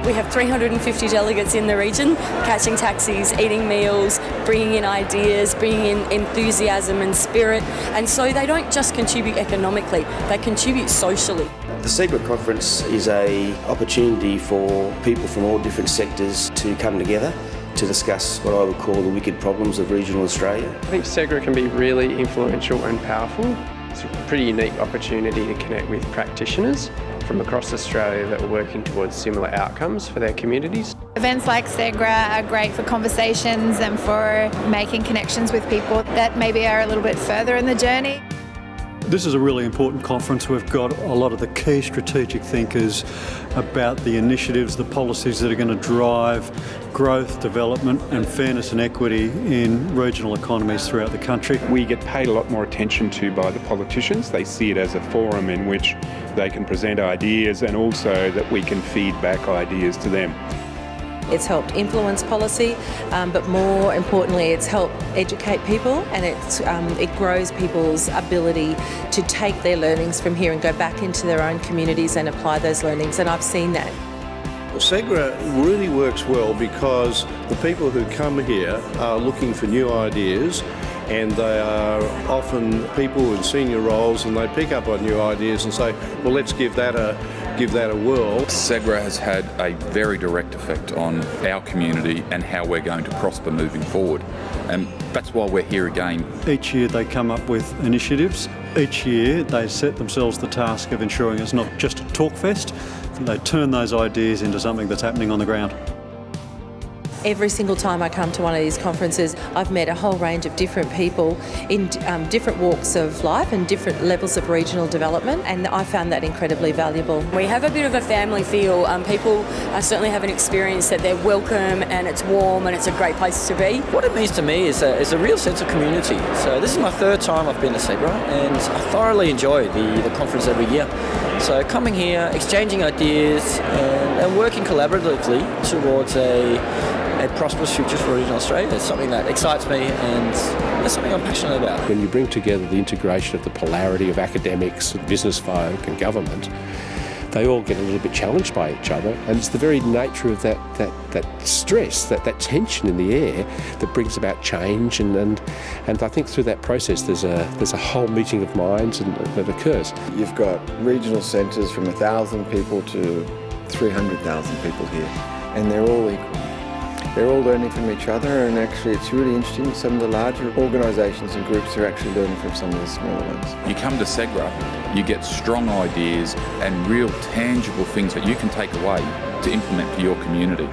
We have 350 delegates in the region, catching taxis, eating meals, bringing in ideas, bringing in enthusiasm and spirit. And so they don't just contribute economically, they contribute socially. The SEGRA conference is an opportunity for people from all different sectors to come together to discuss what I would call the wicked problems of regional Australia. I think SEGRA can be really influential and powerful. It's a pretty unique opportunity to connect with practitioners from across Australia that are working towards similar outcomes for their communities. Events like SEGRA are great for conversations and for making connections with people that maybe are a little bit further in the journey. This is a really important conference. We've got a lot of the key strategic thinkers about the initiatives, the policies that are going to drive growth, development and fairness and equity in regional economies throughout the country. We get paid a lot more attention to by the politicians. They see it as a forum in which they can present ideas and also that we can feed back ideas to them. It's helped influence policy, but more importantly, it's helped educate people, and it grows people's ability to take their learnings from here and go back into their own communities and apply those learnings, and I've seen that. SEGRA really works well because the people who come here are looking for new ideas, and they are often people in senior roles, and they pick up on new ideas and say, well, let's give that a whirl. SEGRA has had a very direct effect on our community and how we're going to prosper moving forward, and that's why we're here again. Each year they come up with initiatives. Each year they set themselves the task of ensuring it's not just a talk fest, they turn those ideas into something that's happening on the ground. Every single time I come to one of these conferences, I've met a whole range of different people in different walks of life and different levels of regional development, and I found that incredibly valuable. We have a bit of a family feel. People certainly have an experience that they're welcome and it's warm and it's a great place to be. What it means to me is a real sense of community. So this is my third time I've been to SEGRA, and I thoroughly enjoy the conference every year. So coming here, exchanging ideas and working collaboratively towards a prosperous future for regional Australia is something that excites me, and that's something I'm passionate about. When you bring together the integration of the polarity of academics, business folk and government, they all get a little bit challenged by each other, and it's the very nature of that stress, that tension in the air that brings about change, and I think through that process there's a whole meeting of minds that occurs. You've got regional centres from 1,000 people to 300,000 people here, and they're all equal. They're all learning from each other, and actually it's really interesting. Some of the larger organisations and groups are actually learning from some of the smaller ones. You come to SEGRA, you get strong ideas and real tangible things that you can take away to implement for your community.